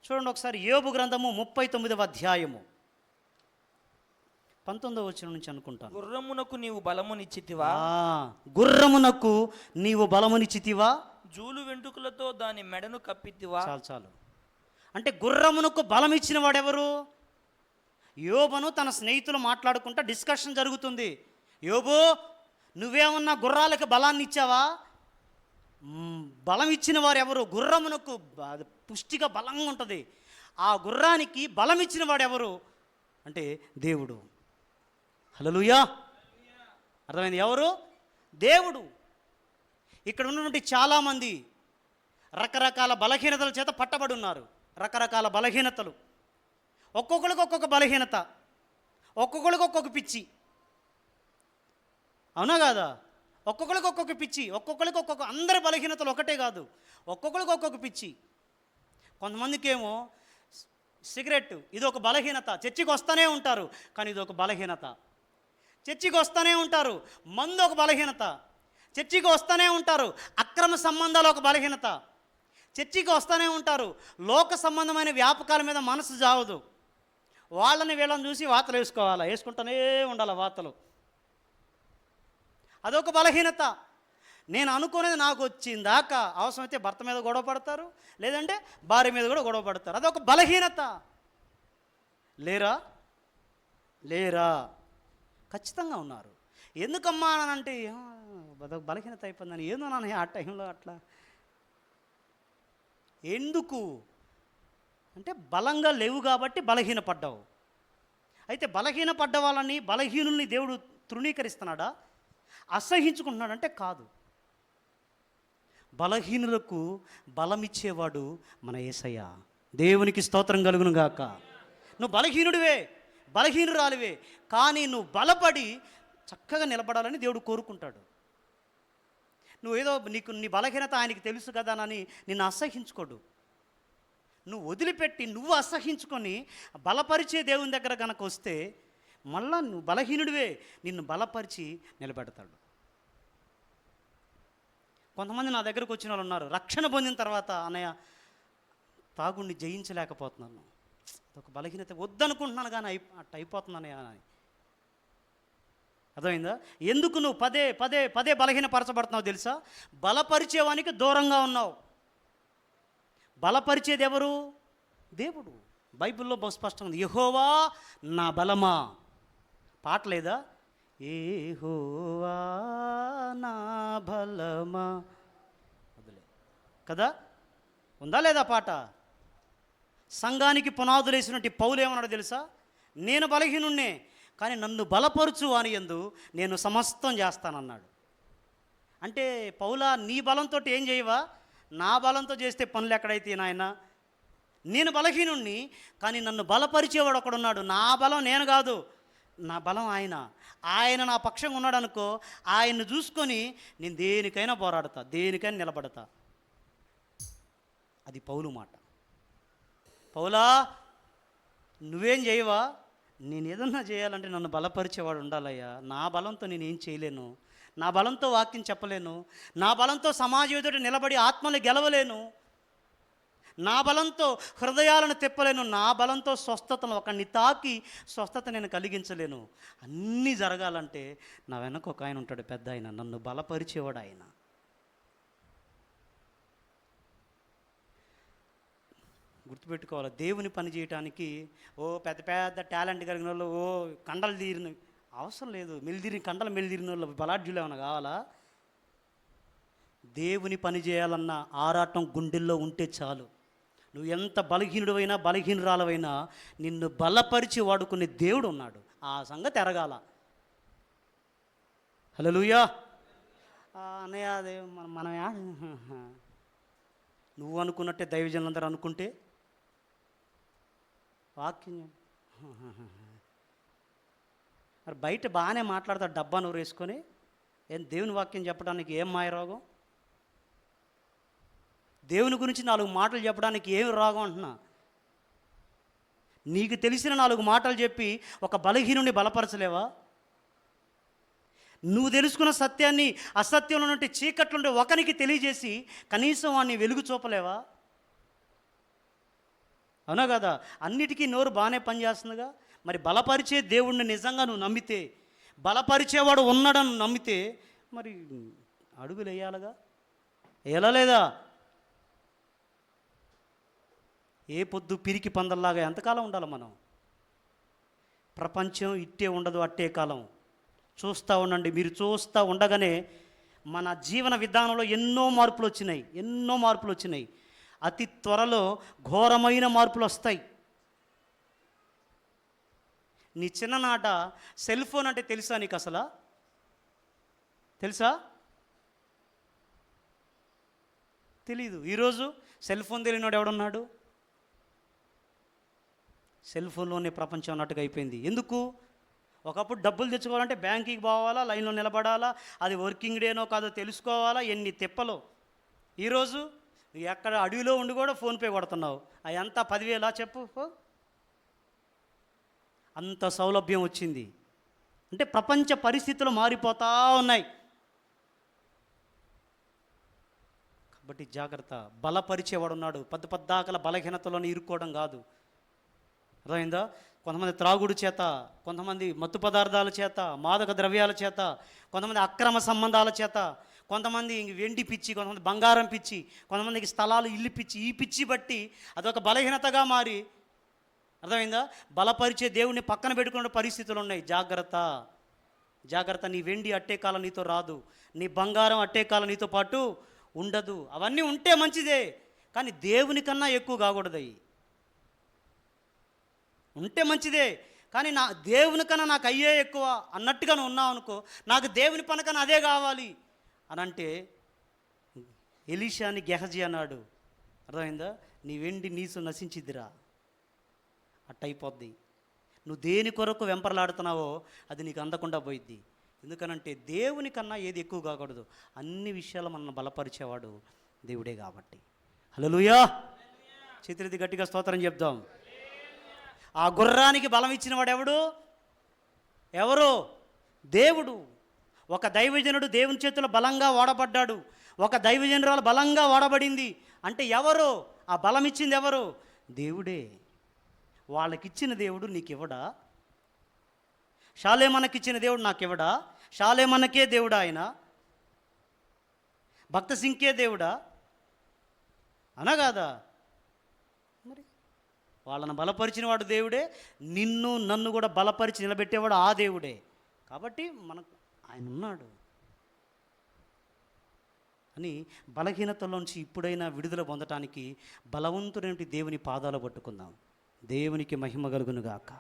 చూడండి ఒకసారి యోబు గ్రంథము 39వ అధ్యాయము 19వ వచనం నుంచి అనుకుంటాను. గుర్రమునకు నీవు బలమునిచ్చితివా, గుర్రమునకు నీవు బలమునిచ్చితివా, జూలు వెంట్రుకలతో దాని మెడను కప్పితివా. చాలు చాలు. అంటే గుర్రమునకు బలం ఇచ్చిన వాడెవరు? యోబును తన స్నేహితులు మాట్లాడుకుంటా డిస్కషన్ జరుగుతుంది. యోబు, నువ్వేమన్నా గుర్రాలకు బలాన్ని ఇచ్చావా? బలం ఇచ్చిన వారు ఎవరు? గుర్రమునకు పుష్టిగా బలంగా ఉంటుంది. ఆ గుర్రానికి బలం ఇచ్చిన వాడు ఎవరు అంటే దేవుడు. హల్లెలూయా. అర్థమైంది? ఎవరు? దేవుడు. ఇక్కడ ఉన్నటువంటి చాలామంది రకరకాల బలహీనతల చేత పట్టబడి ఉన్నారు. రకరకాల బలహీనతలు, ఒక్కొక్కరికి ఒక్కొక్క బలహీనత, ఒక్కొక్కరికి ఒక్కొక్క పిచ్చి. అవునా కాదా? ఒక్కొక్కరికి ఒక్కొక్క పిచ్చి, ఒక్కొక్కరికి ఒక్కొక్క, అందరి బలహీనతలు ఒకటే కాదు, ఒక్కొక్కరికి ఒక్కొక్క పిచ్చి. కొంతమందికి ఏమో సిగరెట్, ఇది ఒక బలహీనత, చర్చికి వస్తూనే ఉంటారు కానీ ఇది ఒక బలహీనత. చర్చికి వస్తూనే ఉంటారు, మందు ఒక బలహీనత. చర్చికి వస్తూనే ఉంటారు, అక్రమ సంబంధాలు ఒక బలహీనత. చర్చికి వస్తూనే ఉంటారు, లోక సంబంధమైన వ్యాపకాల మీద మనసు జావదు. వాళ్ళని వీళ్ళని చూసి వాతలు వేసుకోవాలా, వేసుకుంటూనే ఉండాలి వాతలు. అదొక బలహీనత. నేను అనుకునేది నాకు వచ్చిందాక అవసరమైతే భర్త మీద గొడవ పడతారు, లేదంటే భార్య మీద కూడా గొడవ పడతారు. అదొక బలహీనత. లేరా? లేరా? ఖచ్చితంగా ఉన్నారు. ఎందుకమ్మా అని అంటే అదొక బలహీనత అయిపోయిందని ఏందో నాన్న ఆ టైంలో అట్లా. ఎందుకు అంటే బలంగా లేవు కాబట్టి బలహీనపడ్డావు. అయితే బలహీనపడ్డ వాళ్ళని, బలహీనుల్ని దేవుడు తృణీకరిస్తున్నాడా, అసహించుకుంటున్నాడంటే కాదు. బలహీనులకు బలమిచ్చేవాడు మన యేసయ్య. దేవునికి స్తోత్రం కలుగును గాక. నువ్వు బలహీనుడివే, బలహీనురాలివే, కానీ నువ్వు బలపడి చక్కగా నిలబడాలని దేవుడు కోరుకుంటాడు. నువ్వేదో నీ బలహీనత ఆయనకి తెలుసు కదా అని నిన్ను అసహించుకోడు. నువ్వు వదిలిపెట్టి నువ్వు అసహించుకొని బలపరిచే దేవుని దగ్గర కనుక వస్తే మళ్ళా నువ్వు బలహీనుడివే, నిన్ను బలపరిచి నిలబెడతాడు. కొంతమంది నా దగ్గరకు వచ్చిన వాళ్ళు ఉన్నారు, రక్షణ పొందిన తర్వాత అన్నయ్య తాగుడిని జయించలేకపోతున్నాను, ఒక బలహీనత, వద్దనుకుంటున్నాను కానీ అట్ట అయిపోతుంది అన్నయ్య అని. అర్థమైందా? ఎందుకు నువ్వు పదే పదే పదే బలహీనపరచబడుతున్నావు తెలుసా? బలపరిచేవానికి దూరంగా ఉన్నావు. బలపరిచేది ఎవరు? దేవుడు. బైబిల్లో బహు స్పష్టంగా ఉంది, యెహోవా నా బలమా. పాట లేదా? యెహోవా నా బలమా, వదిలే కదా, ఉందా లేదా పాట? సంఘానికి పునాదులు వేసినట్టు పౌలు ఏమన్నాడు తెలుసా? నేను బలహీనుణ్ణే కానీ నన్ను బలపరుచు అని యందు నేను సమస్తం చేస్తానన్నాడు. అంటే పౌలా, నీ బలంతో ఏం చేయవా? నా బలంతో చేస్తే పనులు ఎక్కడైతే నాయన, నేను బలహీనుణ్ణి కానీ నన్ను బలపరిచేవాడు ఒకడున్నాడు. నా బలం నేను కాదు, నా బలం ఆయన. ఆయన నా పక్షంగా ఉన్నాడు అనుకో, ఆయన్ని చూసుకొని నేను దేనికైనా పోరాడతా, దేనికైనా నిలబడతా. అది పౌలు మాట. పౌలా, నువ్వేం చేయవా? నేను ఏదన్నా చేయాలంటే నన్ను బలపరిచేవాడు ఉండాలయ్యా. నా బలంతో నేనేం చేయలేను, నా బలంతో వాక్యం చెప్పలేను, నా బలంతో సమాజం ఎదుట నిలబడి ఆత్మలు గెలవలేను, నా బలంతో హృదయాలను తిప్పలేను, నా బలంతో స్వస్థతను ఒకరిని తాకి స్వస్థత నేను కలిగించలేను. అన్నీ జరగాలంటే నా వెనక ఒక ఆయన ఉంటాడు, పెద్ద ఆయన, నన్ను బలపరిచేవాడు ఆయన. గుర్తుపెట్టుకోవాలి, దేవుని పని చేయటానికి ఓ పెద్ద పెద్ద టాలెంట్ కలిగిన వాళ్ళు, ఓ కండలు తీరిన అవసరం లేదు. కండలు మెలిదిరిన వాళ్ళు బలాఢ్యులు ఏమైనా కావాలా? దేవుని పని చేయాలన్న ఆరాటం గుండెల్లో ఉంటే చాలు. నువ్వు ఎంత బలహీనుడివైనా బలహీనురాలవైనా నిన్ను బలపరిచి వాడుకునే దేవుడు ఉన్నాడు. ఆ సంగతి ఎరగాల. హల్లెలూయా. అన్నయ్య అదే మనం నువ్వు అనుకున్నట్టే దైవజనులందరూ అనుకుంటే వాక్యం మరి బయట బాగానే మాట్లాడతాడు, డబ్బా నూరు వేసుకొని. ఏం దేవుని వాక్యం చెప్పడానికి ఏం మాయరోగం? దేవుని గురించి 4 మాటలు చెప్పడానికి ఏమి రోగం అంటున్నా? నీకు తెలిసిన 4 మాటలు చెప్పి ఒక బలహీనుని బలపరచలేవా? నువ్వు తెలుసుకున్న సత్యాన్ని అసత్యంలో నుండి చీకట్లుంటే ఒకరికి తెలియజేసి కనీసం వాడిని వెలుగు చూపలేవా? అవునా కదా? అన్నిటికీ నోరు బాగానే పనిచేస్తుందిగా. మరి బలపరిచే దేవుణ్ణి నిజంగా నువ్వు నమ్మితే, బలపరిచేవాడు ఉన్నాడని నమ్మితే, మరి అడుగులు వేయాలిగా. వేయాలా లేదా? ఏ పొద్దు పిరికి పందల్లాగా ఎంతకాలం ఉండాలి మనం? ప్రపంచం ఇట్టే ఉండదు, అట్టే కాలం. చూస్తూ ఉండండి. మీరు చూస్తూ ఉండగానే మన జీవన విధానంలో ఎన్నో మార్పులు వచ్చినాయి. అతి త్వరలో ఘోరమైన మార్పులు వస్తాయి. నీ చిన్ననాట సెల్ ఫోన్ అంటే తెలుసా నీకు? అసలు తెలుసా? తెలీదు. ఈరోజు సెల్ ఫోన్ తెలియనివాడు ఎవడున్నాడు? సెల్ ఫోన్లోనే ప్రపంచం అన్నట్టుగా అయిపోయింది. ఎందుకు? ఒకప్పుడు డబ్బులు తెచ్చుకోవాలంటే బ్యాంకుకి పోవాలా, లైన్లో నిలబడాలా, అది వర్కింగ్ డేనో కాదో తెలుసుకోవాలా, ఎన్ని తిప్పలు. ఈరోజు ఎక్కడ అడవిలో ఉండి కూడా ఫోన్పే కొడుతున్నావు. అది ఎంత 10,000 చెప్పు. అంత సౌలభ్యం వచ్చింది. అంటే ప్రపంచ పరిస్థితులు మారిపోతూ ఉన్నాయి. కాబట్టి జాగ్రత్త. బలపరిచేవాడు ఉన్నాడు. పద్దాకల బలహీనతలోనే ఇరుక్కోవడం కాదు. అర్థమైందా? కొంతమంది త్రాగుడు చేత, కొంతమంది మత్తు పదార్థాల చేత, మాదక ద్రవ్యాల చేత, కొంతమంది అక్రమ సంబంధాల చేత, కొంతమంది వెండి పిచ్చి, కొంతమంది బంగారం పిచ్చి, కొంతమందికి స్థలాలు ఇల్లు పిచ్చి, ఈ పిచ్చి బట్టి అదొక బలహీనతగా మారి, అర్థమైందా, బలపరిచే దేవుణ్ణి పక్కన పెట్టుకునే పరిస్థితులు ఉన్నాయి. జాగ్రత్త. నీ వెండి అట్టే కాలం నీతో రాదు, నీ బంగారం అట్టే కాలం నీతో పాటు ఉండదు. అవన్నీ ఉంటే మంచిదే, కానీ దేవుని కన్నా ఎక్కువ కాకూడదు. అవి ఉంటే మంచిదే, కానీ నా దేవుని కన్నా నాకు అయ్యే ఎక్కువ అన్నట్టుగా నువ్వు ఉన్నావు అనుకో, నాకు దేవుని పని కన్నా అదే కావాలి అని అంటే, ఎలీషాని గెహజీ అన్నాడు. అర్థమైందా? నీ వెండి నీసు నశించిద్దిరా, అట్టయిపోద్ది. నువ్వు దేని కొరకు వెంపర్లాడుతున్నావో అది నీకు అందకుండా పోయిద్ది. ఎందుకనంటే దేవుని కన్నా ఏది ఎక్కువ కాకూడదు. అన్ని విషయాలు మనల్ని బలపరిచేవాడు దేవుడే కాబట్టి. హల్లెలూయా. చేతులెత్తి గట్టిగా స్తోత్రం చెప్దాం. ఆ గుర్రానికి బలం ఇచ్చిన వాడు ఎవరు? దేవుడు. ఒక దైవజనుడు దేవుని చేతిలో బలంగా వాడబడ్డాడు, ఒక దైవజనురాలు బలంగా వాడబడింది. అంటే ఎవరు ఆ బలం ఇచ్చింది? ఎవరు? దేవుడే. వాళ్ళకిచ్చిన దేవుడు నీకు ఇవ్వడా? షాలేమన్నకిచ్చిన దేవుడు నాకు ఇవ్వడా? షాలేమన్నకే దేవుడా ఆయన? భక్త సింగ్కే దేవుడా? అనగాదా? మరి వాళ్ళని బలపరిచిన వాడు దేవుడే, నిన్ను నన్ను కూడా బలపరిచి నిలబెట్టేవాడు ఆ దేవుడే. కాబట్టి మనకు ఆయన ఉన్నాడు అని బలహీనతలోంచి ఇప్పుడైనా విడుదల పొందటానికి బలవంతుడైన దేవుని పాదాలు పట్టుకుందాం. దేవునికి మహిమ కలుగునుగాక.